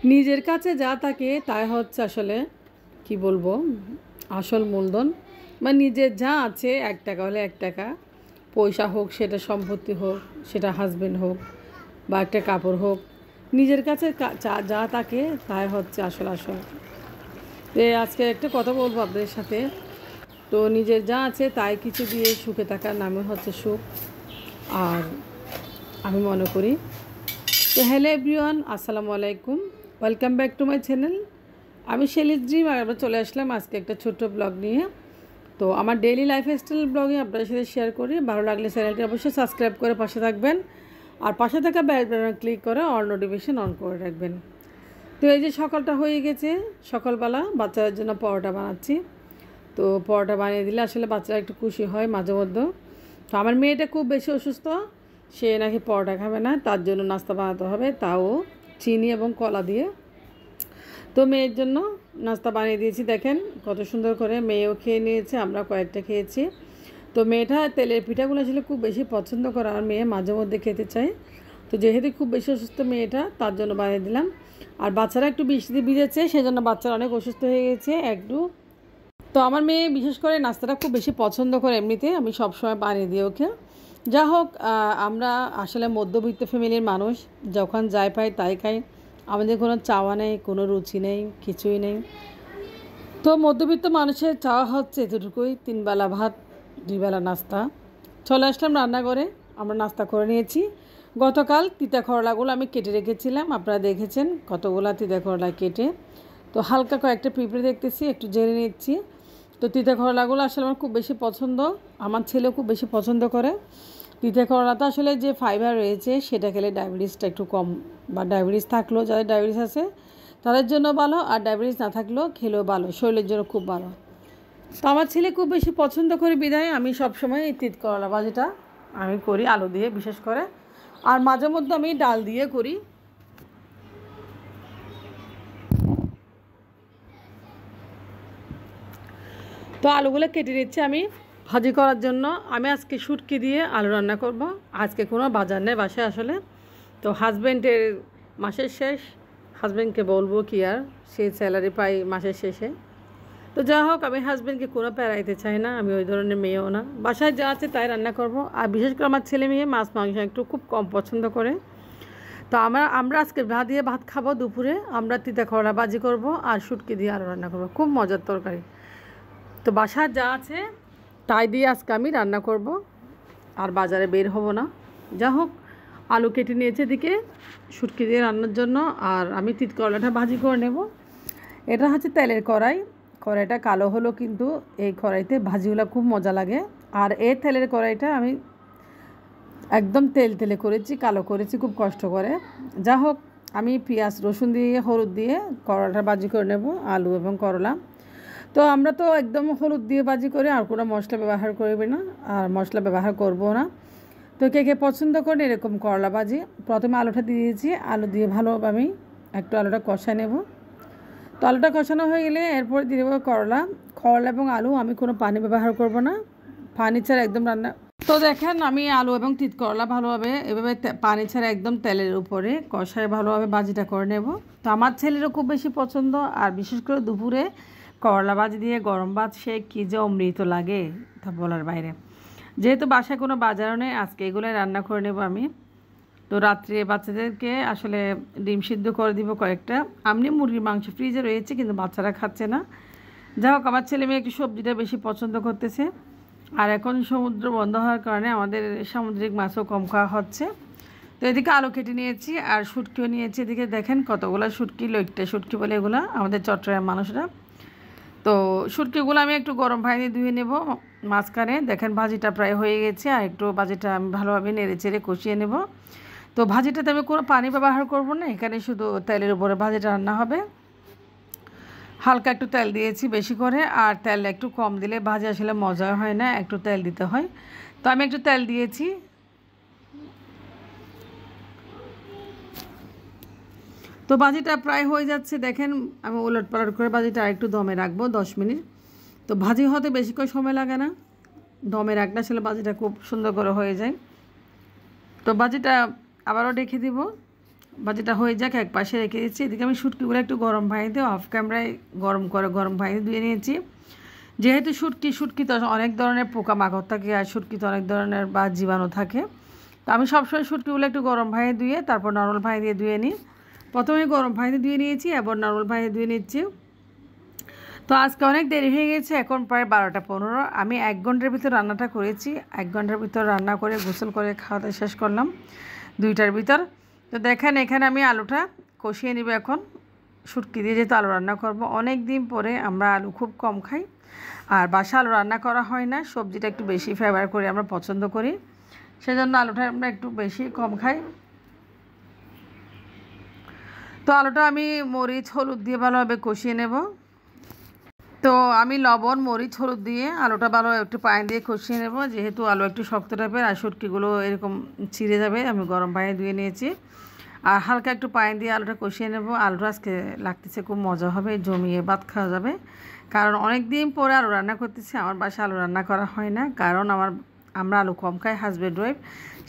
নিজের কাছে যা থাকে তাই হচ্ছে আসলে কি বলবো আসল মূলধন। মানে নিজের যা আছে 1 টাকা হলে 1 টাকা, পয়সা হোক, সেটা সম্পত্তি হোক, সেটা হাজবেন্ড হোক বা একটা কাপড় হোক, নিজের কাছে যা থাকে তাই হচ্ছে আসল। তো আজকে একটা কথা বলবো আপনাদের সাথে। তো নিজের যা আছে তাই কিছু দিয়ে সুখে থাকার নামে হচ্ছে সুখ, আর আমি মনে করি। তো হ্যালো এভরিওয়ান, আসসালামু আলাইকুম, welcome back to my channel. আমি শেলিজ ড্রিম, আর আমরা চলে আসলাম আজকে একটা ছোট্ট ব্লগ নিয়ে। তো আমার ডেইলি লাইফস্টাইল ব্লগে আপনাদের সাথে শেয়ার করি। ভালো লাগলে চ্যানেলটি অবশ্যই সাবস্ক্রাইব করে পাশে থাকবেন, আর পাশে থাকা বেল বাটন ক্লিক করে অল নোটিফিকেশন অন করে রাখবেন। তো এই যে সকালটা হয়ে গেছে, সকালবেলা বাচ্চাদের জন্য পরোটা বানাচ্ছি। তো পরোটা বানিয়ে দিলে আসলে বাচ্চারা একটু খুশি হয় মাঝে মধ্যে। তো আমার মেয়েটা খুব বেশি অসুস্থ, সে নাকি পরোটা খাবে না, তার জন্য নাস্তা বানাতে হবে, তাও চিনি এবং কলা দিয়ে। তো মেয়ের জন্য নাস্তা বানিয়ে দিয়েছি, দেখেন কত সুন্দর করে। মেয়েও খেয়ে নিয়েছে, আমরা কয়েকটা খেয়েছি। তো মেয়েটা তেলের পিঠাগুলো আসলে খুব বেশি পছন্দ করে, আর মেয়ে মাঝে মধ্যে খেতে চায়। তো যেহেতু খুব বেশি অসুস্থ মেয়েটা, তার জন্য বানিয়ে দিলাম। আর বাচ্চারা একটু বৃষ্টিতে ভিজেছে, সেজন্য বাচ্চারা অনেক অসুস্থ হয়ে গেছে একটু। তো আমার মেয়ে বিশেষ করে নাস্তাটা খুব বেশি পছন্দ করে, এমনিতে আমি সবসময় বানিয়ে দিই ওকে। যা হোক, আমরা আসলে মধ্যবিত্ত ফ্যামিলির মানুষ, যখন যাই পাই তাই খাই। আমাদের কোনো চাওয়া নেই, কোনো রুচি নেই, কিছুই নেই। তো মধ্যবিত্ত মানুষের চাওয়া হচ্ছে এতটুকুই, 3 বেলা ভাত, 2 বেলা নাস্তা। চলে আসলাম রান্নাঘরে, আমরা নাস্তা করে নিয়েছি। গতকাল তিতা করলাগুলো আমি কেটে রেখেছিলাম, আপনারা দেখেছেন কতগুলো তিতা করলা কেটে। তো হালকা কয়েকটা পিঁপড়ে দেখতেছি, একটু জেনে নিচ্ছি। তো তিতা করলাগুলো আসলে আমার খুব বেশি পছন্দ, আমার ছেলেও খুব বেশি পছন্দ করে। তিতা করলাতে আসলে যে ফাইবার রয়েছে সেটা খেলে ডায়াবেটিসটা একটু কম, বা ডায়াবেটিস থাকলেও, যাদের ডায়াবেটিস আছে তাদের জন্য ভালো, আর ডায়াবেটিস না থাকলেও খেলেও ভালো, শরীরের জন্য খুব ভালো। তো আমার ছেলে খুব বেশি পছন্দ করে বিধায় আমি সবসময় এই তিত করলা ভাজিটা আমি করি আলু দিয়ে বিশেষ করে, আর মাঝে মধ্যে আমি ডাল দিয়ে করি। তো আলুগুলো কেটে নিচ্ছি আমি ভাজি করার জন্য। আমি আজকে শুটকি দিয়ে আলু রান্না করব। আজকে কোনো বাজার নেই বাসায় আসলে। তো হাজব্যান্ডের মাসের শেষ, হাজব্যান্ডকে বলবো কি আর, সে স্যালারি পাই মাসের শেষে। তো যা হোক, আমি হাজব্যান্ডকে কোনো প্যারাইতে চাই না, আমি ওই ধরনের মেয়েও না। বাসায় যা আছে তাই রান্না করব। আর বিশেষ করে আমার ছেলে মেয়ে মাছ মাংস একটু খুব কম পছন্দ করে। তো আমরা আজকে ভাত খাবো দুপুরে। আমরা তিতা করলা ভাজি করব আর শুটকি দিয়ে আলু রান্না করব, খুব মজার তরকারি। তো বাসায় যা আছে তাই দিয়ে আজকে আমি রান্না করব, আর বাজারে বের হব না। যা হোক, আলু কেটে নিয়েছে এদিকে শুটকি দিয়ে রান্নার জন্য, আর আমি তিত করলাটা ভাজি করে নেব। এটা হচ্ছে তেলের কড়াই, কড়াইটা কালো হলো, কিন্তু এই কড়াইতে ভাজিগুলো খুব মজা লাগে। আর এই তেলের কড়াইটা আমি একদম তেলে করেছি, কালো করেছি খুব কষ্ট করে। যা হোক, আমি পেঁয়াজ রসুন দিয়ে হলুদ দিয়ে করলাটা ভাজি করে নেব, আলু এবং করলা। তো আমরা তো একদম হলুদ দিয়ে ভাজি করে, আর কোনো মশলা ব্যবহার করবে না, আর মশলা ব্যবহার করব না। তো কে কে পছন্দ করেন এরকম করলা ভাজি। প্রথমে আলুটা দিয়ে দিয়েছি, আলু দিয়ে ভালোভাবে আমি একটু আলুটা কষায় নেব। তো আলুটা কষানো হয়ে গেলে এরপরে দিয়ে দেবো করলা। এবং আলু আমি কোনো পানি ব্যবহার করব না, পানি ছাড়া একদম রান্না। তো দেখেন আমি আলু এবং তিত করলা ভালোভাবে এভাবে পানি ছাড়া একদম তেলের উপরে কষায় ভালোভাবে ভাজিটা করে নেব। তো আমার ছেলেরও খুব বেশি পছন্দ, আর বিশেষ করে দুপুরে করলা ভাজি দিয়ে গরম ভাত, সে কী যে অমৃত লাগে তা বলার বাইরে। যেহেতু বাসায় কোনো বাজারও নেই, আজকে এগুলোই রান্না করে নেব আমি। তো রাত্রে বাচ্চাদেরকে আসলে ডিম সিদ্ধ করে দিব কয়েকটা। আমনি মুরগির মাংস ফ্রিজে রয়েছে, কিন্তু বাচ্চারা খাচ্ছে না। যাই হোক, আমার ছেলে মেয়ে একটু সবজিটা বেশি পছন্দ করতেছে, আর এখন সমুদ্র বন্ধ হওয়ার কারণে আমাদের সামুদ্রিক মাছও কম খাওয়া হচ্ছে। তো এদিকে আলু কেটে নিয়েছি, আর শুটকিও নিয়েছি। এদিকে দেখেন কতগুলো শুটকি, লইট্টা শুটকি বলে এগুলো আমাদের চট্টগ্রাম মানুষরা। তো শুটকিগুলো আমি একটু গরম পানি দিয়ে ধুয়ে নেব। মাঝখানে দেখেন ভাজিটা প্রায় হয়ে গেছে, আর একটু ভাজিটা আমি ভালোভাবে নেড়ে চেড়ে কষিয়ে নেব। তো ভাজিটাতে আমি কোনো পানি ব্যবহার করব না, এখানে শুধু তেলের উপরে ভাজিটা রান্না হবে। হালকা একটু তেল দিয়েছি বেশি করে, আর তেল একটু কম দিলে ভাজি আসলে মজা হয় না, একটু তেল দিতে হয়। তো আমি একটু তেল দিয়েছি। তো ভাজিটা প্রায় হয়ে যাচ্ছে, দেখেন আমি উলট পালট করে ভাজিটা একটু দমে রাখবো 10 মিনিট। তো ভাজি হতে বেশিক্ষণ সময় লাগে না, দমে রাখলে আসলে ভাজিটা খুব সুন্দর করে হয়ে যায়। তো ভাজিটা আবারও ঢেকে দিব ভাজিটা হয়ে যাক, এক পাশে রেখে দিচ্ছি। এদিকে আমি শুটকিগুলো একটু গরম পানিতে অফ ক্যামেরায় গরম পানিতে ধুয়ে নিয়েছি। যেহেতু শুটকি তো অনেক ধরনের পোকামাকড় থাকে, আর শুটকিতে অনেক ধরনের বা জীবাণু থাকে। তো আমি সবসময় শুটকিগুলো একটু গরম পানি ধুয়ে তারপর নর্মাল পানি দিয়ে ধুয়ে নিই। প্রথমে গরম পানিতে ধুয়ে নিয়েছি, এবার নর্মাল পানিতে ধুয়ে নিচ্ছি। তো আজকে অনেক দেরি হয়ে গেছে, এখন প্রায় 12টা 15। আমি 1 ঘন্টার ভিতর রান্নাটা করেছি। 1 ঘন্টার ভিতর রান্না করে গোসল করে খাওয়া দাওয়া শেষ করলাম 2টার ভিতর। তো দেখেন এখানে আমি আলুটা কষিয়ে নিব এখন। শুটকি দিয়ে যেহেতু আলু রান্না করব, অনেক দিন পরে আমরা আলু খুব কম খাই, আর বাসা আলু রান্না করা হয় না। সবজিটা একটু বেশি ফেভার করে আমরা পছন্দ করি, সেজন্য আলুটা আমরা একটু বেশি কম খাই। তো আলুটা আমি মরিচ হলুদ দিয়ে ভালোভাবে কষিয়ে নেব। তো আমি লবণ মরিচ হলুদ দিয়ে আলুটা ভালো একটু পানি দিয়ে কষিয়ে নেব, যেহেতু আলু একটু শক্ত টাইপের আর শুটকিগুলো এরকম ছিঁড়ে যাবে। আমি গরম পানি ধুয়ে নিয়েছি, আর হালকা একটু পানি দিয়ে আলুটা কষিয়ে নেব। আলুটা আজকে লাগতেছে খুব মজা হবে, জমিয়ে ভাত খাওয়া যাবে। কারণ অনেক দিন পরে আলু রান্না করতেছি। আমার বাসায় আলু রান্না করা হয় না, কারণ আমরা আলু কম খাই, হাজব্যান্ড ওয়াইফ।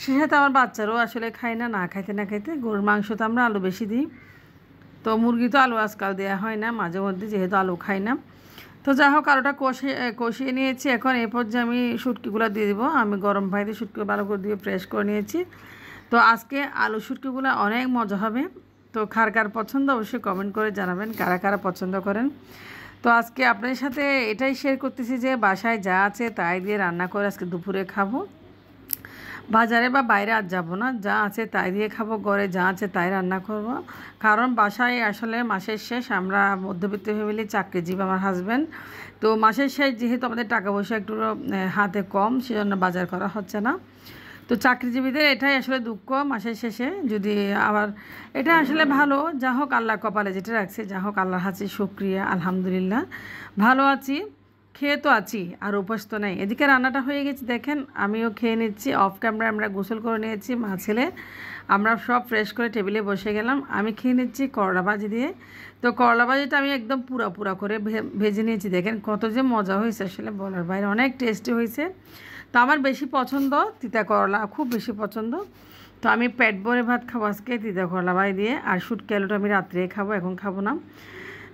সে সাথে আমার বাচ্চারাও আসলে খায় না, না খাইতে গরুর মাংস তো আমরা আলু বেশি দিই। তো মুরগি তো আলু আজকাল দেওয়া হয় না, মাঝে মধ্যে, যেহেতু আলু খাই না। তো যাই হোক, আলুটা কষিয়ে নিয়েছি। এখন এই পর্যায়ে আমি শুটকিগুলো দিয়ে দিব। আমি গরম পানিতে শুটকি ভালো করে দিয়ে ফ্রেশ করে নিয়েছি। তো আজকে আলু শুটকিগুলো অনেক মজা হবে। তো কার পছন্দ অবশ্যই কমেন্ট করে জানাবেন, কারা পছন্দ করেন। তো আজকে আপনাদের সাথে এটাই শেয়ার করতেছি যে বাসায় যা আছে তাই দিয়ে রান্না করে আজকে দুপুরে খাবো। বাজারে বা বাইরে আর যাবো না, যা আছে তাই দিয়ে খাবো, ঘরে যা আছে তাই রান্না করব। কারণ বাসায় আসলে মাসের শেষ, আমরা মধ্যবিত্ত ফ্যামিলি, চাকরিজীবী আমার হাজব্যান্ড। তো মাসের শেষ যেহেতু আমাদের টাকা পয়সা একটু হাতে কম, সেজন্য বাজার করা হচ্ছে না। তো চাকরিজীবীদের এটাই আসলে দুঃখ, মাসের শেষে যদি আবার, এটা আসলে ভালো। যা হোক, আল্লাহ কপালে যেটা রাখছে, যা হোক, আল্লাহর হাতে শুকরিয়া, আলহামদুলিল্লাহ ভালো আছি, খেয়ে তো আছি, আর উপাস তো নেই। এদিকে রান্নাটা হয়ে গেছে, দেখেন আমিও খেয়ে নিচ্ছি। অফ ক্যামেরায় আমরা গোসল করে নিয়েছি মা ছেলে, আমরা সব ফ্রেশ করে টেবিলে বসে গেলাম। আমি খেয়ে নিচ্ছি করলা ভাজি দিয়ে। তো করলা ভাজিটা আমি একদম পুরা করে ভেজে নিয়েছি। দেখেন কত যে মজা হয়েছে, আসলে বলার বাইরে, অনেক টেস্টি হয়েছে। তো আমার বেশি পছন্দ তিতা করলা, খুব বেশি পছন্দ। তো আমি পেট ভরে ভাত খাবো আজকে তিতা করলা ভাজি দিয়ে। আর শুটকি আলুটা আমি রাত্রে খাবো, এখন খাবো না।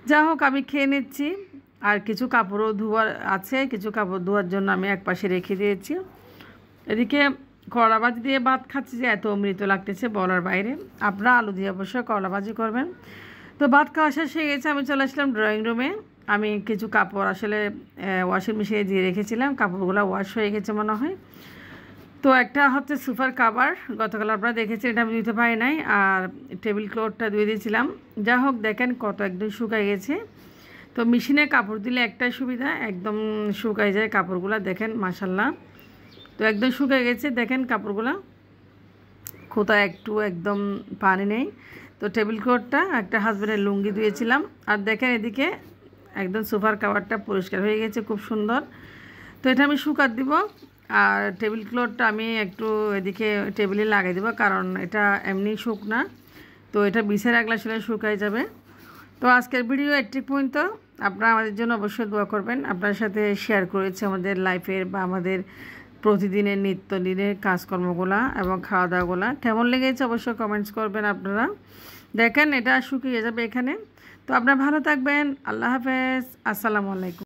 যা হোক, আমি খেয়ে নিচ্ছি। আর কিছু কাপড়ও ধোয়ার আছে, কিছু কাপড় ধোয়ার জন্য আমি এক পাশে রেখে দিয়েছি। এদিকে করলা ভাজি দিয়ে ভাত খাচ্ছি যে এত অমৃত লাগতেছে বলার বাইরে। আপনারা আলু দিয়ে অবশ্যই করলা ভাজি করবেন। তো ভাত খাওয়া শেষ হয়ে গেছে, আমি চলে আসলাম ড্রয়িং রুমে। আমি কিছু কাপড় আসলে ওয়াশিং মেশিনে দিয়ে রেখেছিলাম, কাপড়গুলো ওয়াশ হয়ে গেছে মনে হয়। তো একটা হচ্ছে সুপার কাভার, গতকাল আপনারা দেখেছেন, এটা আমি দিতে পারি নাই। আর টেবিল ক্লথটা ধুয়ে দিয়েছিলাম। যা হোক, দেখেন কত একদম শুকাই গেছে। তো মেশিনে কাপড় দিলে একটাই সুবিধা, একদম শুকাই যায় কাপড়গুলো, দেখেন মাশাল্লাহ। তো একদম শুকাই গেছে, দেখেন কাপড়গুলো কোথায় একটু একদম পানি নেই। তো টেবিল ক্লথটা একটা হাজব্যান্ডের লুঙ্গি দিয়েছিলাম। আর দেখেন এদিকে একদম সুপার কাভারটা পরিষ্কার হয়ে গেছে, খুব সুন্দর। তো এটা আমি শুকাত দিব। আর টেবিল ক্লথটা আমি একটু এদিকে টেবিলে লাগিয়ে দেবো, কারণ এটা এমনি শুকনা। তো এটা বিছে রাখলে আসলে শুকাই যাবে। তো আজকের ভিডিও একটি পর্যন্ত। আপনারা আমাদের জন্য অবশ্যই দোয়া করবেন। আপনার সাথে শেয়ার করেছি আমাদের লাইফের বা আমাদের প্রতিদিনের নিত্যদিনের কাজকর্মগুলা এবং খাওয়া দাওয়াগুলা কেমন লেগেছে অবশ্যই কমেন্টস করবেন আপনারা। দেখেন এটা শুকিয়ে যাবে এখানে। তো আপনারা ভালো থাকবেন। আল্লাহ হাফেজ, আসসালামু আলাইকুম।